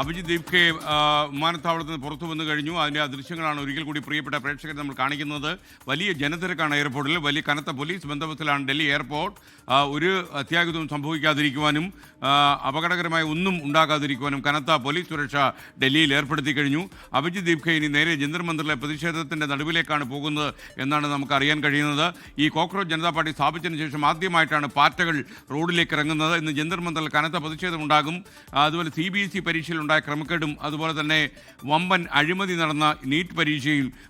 അഭിജിത്ത് ദീപ്കെ വിമാനത്താവളത്തിൽ നിന്ന് പുറത്തു വന്നു കഴിഞ്ഞു. അതിൻ്റെ ദൃശ്യങ്ങളാണ് ഒരിക്കൽ കൂടി പ്രിയപ്പെട്ട പ്രേക്ഷകർ നമ്മൾ കാണിക്കുന്നത്. വലിയ ജനത്തിരക്കാണ് എയർപോർട്ടിൽ. വലിയ കനത്ത പോലീസ് ബന്ദോബസ്തിലാണ് ഡൽഹി എയർപോർട്ട്. ഒരു അത്യാഹിതവും സംഭവിക്കാതിരിക്കുവാനും അപകടകരമായ ഒന്നും ഉണ്ടാകാതിരിക്കുവാനും കനത്ത പോലീസ് സുരക്ഷ ഡൽഹിയിൽ ഏർപ്പെടുത്തി കഴിഞ്ഞു. അഭിജിത്ത് ദീപ്കെ ഇനി നേരെ ജന്തർ മന്ദിറിലെ പ്രതിഷേധത്തിൻ്റെ നടുവിലേക്കാണ് പോകുന്നത് എന്നാണ് നമുക്ക് അറിയാൻ കഴിയുന്നത്. ഈ കോക്രോച്ച് ജനതാ പാർട്ടി സ്ഥാപിച്ചതിന് ശേഷം ആദ്യമായിട്ടാണ് പാറ്റകൾ റോഡിലേക്ക് ഇറങ്ങുന്നത്. ഇന്ന് ജന്തർ മന്ദിറിൽ കനത്ത പ്രതിഷേധമുണ്ടാകും. അതുപോലെ CBSE പരീക്ഷയിലുണ്ടായ ക്രമക്കേടും അതുപോലെ തന്നെ വമ്പൻ അഴിമതി നടന്ന നീറ്റ്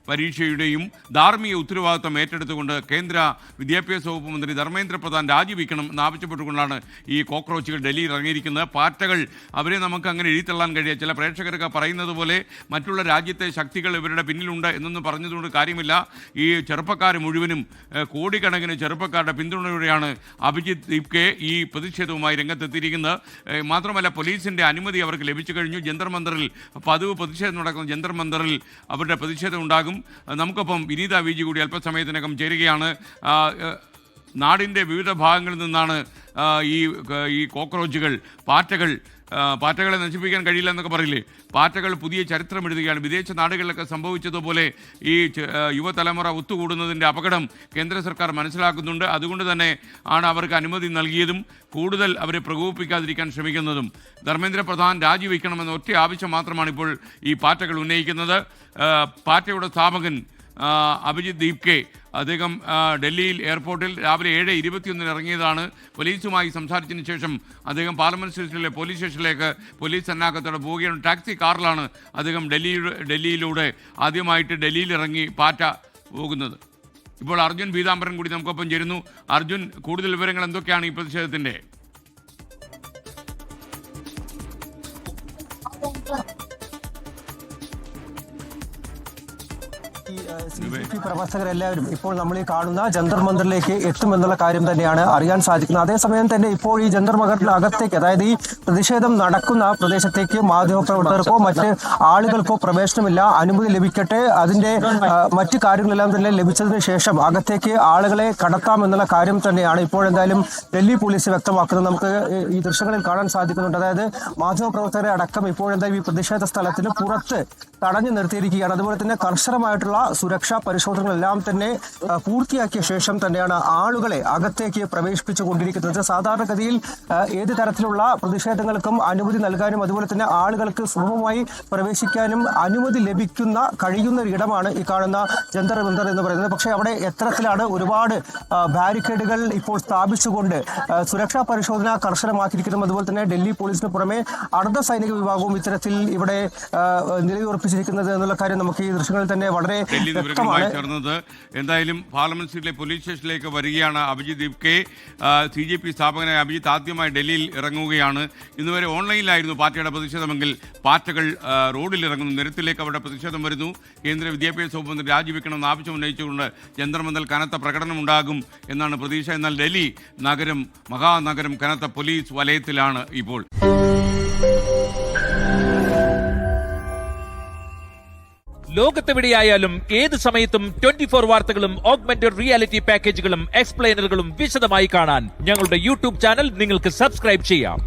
പരീക്ഷയുടെയും ധാർമ്മിക ഉത്തരവാദിത്വം ഏറ്റെടുത്തുകൊണ്ട് കേന്ദ്ര വിദ്യാഭ്യാസ വകുപ്പ് മന്ത്രി ധർമ്മേന്ദ്ര പ്രധാൻ രാജിവെക്കണം എന്നാവശ്യപ്പെട്ടുകൊണ്ടാണ് ഈ കോക്രോച്ചുകൾ ഡൽഹിയിൽ ഇറങ്ങിയിരിക്കുന്നത്. പാറ്റകൾ അവരെ നമുക്ക് അങ്ങനെ എഴുതിത്തള്ളാൻ കഴിയുക. ചില പ്രേക്ഷകർക്ക് പറയുന്നത് പോലെ മറ്റുള്ള രാജ്യത്തെ ശക്തികൾ ഇവരുടെ പിന്നിലുണ്ട് എന്നൊന്നും പറഞ്ഞതുകൊണ്ട് കാര്യമില്ല. ഈ ചെറുപ്പക്കാർ മുഴുവനും കോടിക്കണക്കിന് ചെറുപ്പക്കാരുടെ പിന്തുണയോടെയാണ് അഭിജിത്ത് ദീപ്കെ ഈ പ്രതിഷേധവുമായി രംഗത്തെത്തിയിരിക്കുന്നത്. മാത്രമല്ല പോലീസിൻ്റെ അനുമതി അവർക്ക് ലഭിച്ചു കഴിഞ്ഞു. ജന്തർ മന്ദിറിൽ പതിവ് പ്രതിഷേധം നടക്കുന്ന ജന്തർ മന്ദിറിൽ അവരുടെ പ്രതിഷേധം ഉണ്ടാകും. നമുക്കൊപ്പം വിനീത VG കൂടി അല്പസമയത്തിനകം ചേരുകയാണ്. നാടിൻ്റെ വിവിധ ഭാഗങ്ങളിൽ നിന്നാണ് ഈ കോക്രോച്ചുകൾ പാറ്റകളെ നശിപ്പിക്കാൻ കഴിയില്ല എന്നൊക്കെ പറയില്ലേ, പാറ്റകൾ പുതിയ ചരിത്രം എഴുതുകയാണ്. വിദേശ നാടുകളിലൊക്കെ സംഭവിച്ചതുപോലെ ഈ യുവതലമുറ ഒത്തുകൂടുന്നതിൻ്റെ അപകടം കേന്ദ്ര സർക്കാർ മനസ്സിലാക്കുന്നുണ്ട്. അതുകൊണ്ട് തന്നെ ആണ് അവർക്ക് അനുമതി നൽകിയതും കൂടുതൽ അവരെ പ്രകോപിപ്പിക്കാതിരിക്കാൻ ശ്രമിക്കുന്നതും. ധർമ്മേന്ദ്ര പ്രധാൻ രാജിവെക്കണമെന്ന ഒറ്റ ആവശ്യം മാത്രമാണ് ഇപ്പോൾ ഈ പാറ്റകൾ ഉന്നയിക്കുന്നത്. പാറ്റയുടെ സ്ഥാപകൻ അഭിജിത്ത് ദീപ്കെ അദ്ദേഹം ഡൽഹിയിൽ എയർപോർട്ടിൽ രാവിലെ 7:21 ഇറങ്ങിയതാണ്. പോലീസുമായി സംസാരിച്ചതിന് ശേഷം അദ്ദേഹം പാർലമെൻറ്റ് സ്റ്റേഷനിലെ പോലീസ് സ്റ്റേഷനിലേക്ക് പോലീസ് സന്നാഹത്തോടെ പോവുകയാണ്. ടാക്സി കാറിലാണ് അദ്ദേഹം ഡൽഹിയിലൂടെ ആദ്യമായിട്ട് ഡൽഹിയിൽ ഇറങ്ങി പാറ്റ പോകുന്നത്. ഇപ്പോൾ അർജുൻ പീതാംബരൻ കൂടി നമുക്കൊപ്പം ചേരുന്നു. അർജുൻ, കൂടുതൽ വിവരങ്ങൾ എന്തൊക്കെയാണ് ഈ പ്രതിഷേധത്തിൻ്റെ? പ്രവർത്തകരെല്ലാവരും ഇപ്പോൾ നമ്മൾ ഈ കാണുന്ന ജന്തർ മന്ദിറിലേക്ക് എത്തുമെന്നുള്ള കാര്യം തന്നെയാണ് അറിയാൻ സാധിക്കുന്നത്. അതേസമയം തന്നെ ഇപ്പോൾ ഈ ജന്തർ മന്ദിറിന്റെ അകത്തേക്ക്, അതായത് ഈ പ്രതിഷേധം നടക്കുന്ന പ്രദേശത്തേക്ക് മാധ്യമപ്രവർത്തകർക്കോ മറ്റ് ആളുകൾക്കോ പ്രവേശനമില്ല. അനുമതി ലഭിക്കട്ടെ, അതിന്റെ മറ്റു കാര്യങ്ങളെല്ലാം തന്നെ ലഭിച്ചതിന് ശേഷം അകത്തേക്ക് ആളുകളെ കടത്താമെന്നുള്ള കാര്യം തന്നെയാണ് ഇപ്പോഴെന്തായാലും ഡൽഹി പോലീസ് വ്യക്തമാക്കുന്നത്. നമുക്ക് ഈ ദൃശ്യങ്ങളിൽ കാണാൻ സാധിക്കുന്നുണ്ട്. അതായത് മാധ്യമപ്രവർത്തകരെ അടക്കം ഇപ്പോഴെന്തായാലും ഈ പ്രതിഷേധ സ്ഥലത്തിന് പുറത്ത് തടഞ്ഞു നിർത്തിയിരിക്കുകയാണ്. അതുപോലെ തന്നെ കർശനമായിട്ടുള്ള സുരക്ഷാ പരിശോധനകളെല്ലാം തന്നെ പൂർത്തിയാക്കിയ ശേഷം തന്നെയാണ് ആളുകളെ അകത്തേക്ക് പ്രവേശിപ്പിച്ചു കൊണ്ടിരിക്കുന്നത്. സാധാരണഗതിയിൽ ഏത് തരത്തിലുള്ള പ്രതിഷേധങ്ങൾക്കും അനുമതി നൽകാനും അതുപോലെ തന്നെ ആളുകൾക്ക് സുഗമമായി പ്രവേശിക്കാനും അനുമതി കഴിയുന്ന ഒരു ഇടമാണ് ഈ കാണുന്ന ജന്തർ മന്ദിർ എന്ന് പറയുന്നത്. പക്ഷേ അവിടെ എത്തരത്തിലാണ് ഒരുപാട് ബാരിക്കേഡുകൾ ഇപ്പോൾ സ്ഥാപിച്ചുകൊണ്ട് സുരക്ഷാ പരിശോധന കർശനമാക്കിയിരിക്കുന്നു. അതുപോലെ തന്നെ ഡൽഹി പോലീസിന് പുറമെ അർദ്ധ സൈനിക വിഭാഗവും ഇത്തരത്തിൽ ഇവിടെ നിലയുറപ്പിച്ചിരിക്കുന്നത് എന്നുള്ള കാര്യം നമുക്ക് ഈ ദൃശ്യങ്ങളിൽ തന്നെ വളരെ ചേർന്നത്. എന്തായാലും പാർലമെന്റ് സ്ട്രീറ്റിലെ പോലീസ് സ്റ്റേഷനിലേക്ക് വരികയാണ് അഭിജിത്ത് ദീപ്കെ. CJP സ്ഥാപകനായ അഭിജിത്ത് ആദ്യമായി ഡൽഹിയിൽ ഇറങ്ങുകയാണ്. ഇന്നുവരെ ഓൺലൈനിലായിരുന്നു പാർട്ടിയുടെ പ്രതിഷേധമെങ്കിൽ പാറ്റകൾ റോഡിൽ ഇറങ്ങുന്നു. നിരത്തിലേക്ക് അവരുടെ പ്രതിഷേധം വരുന്നു. കേന്ദ്ര വിദ്യാഭ്യാസ വകുപ്പ് മന്ത്രി രാജിവെക്കണമെന്ന് ആവശ്യം ഉന്നയിച്ചുകൊണ്ട് ജന്തർ മന്ദിറിൽ കനത്ത പ്രകടനമുണ്ടാകും എന്നാണ് പ്രതീക്ഷ. എന്നാൽ ഡൽഹി മഹാനഗരം കനത്ത പോലീസ് വലയത്തിലാണ് ഇപ്പോൾ. ലോകത്തെവിടെയായാലും ഏത് സമയത്തും 24 വാർത്തകളും ഓഗ്മെന്റഡ് റിയാലിറ്റി പാക്കേജുകളും എക്സ്പ്ലെയിനറുകളും വിശദമായി കാണാൻ ഞങ്ങളുടെ YouTube ചാനൽ നിങ്ങൾക്ക് സബ്സ്ക്രൈബ് ചെയ്യാം.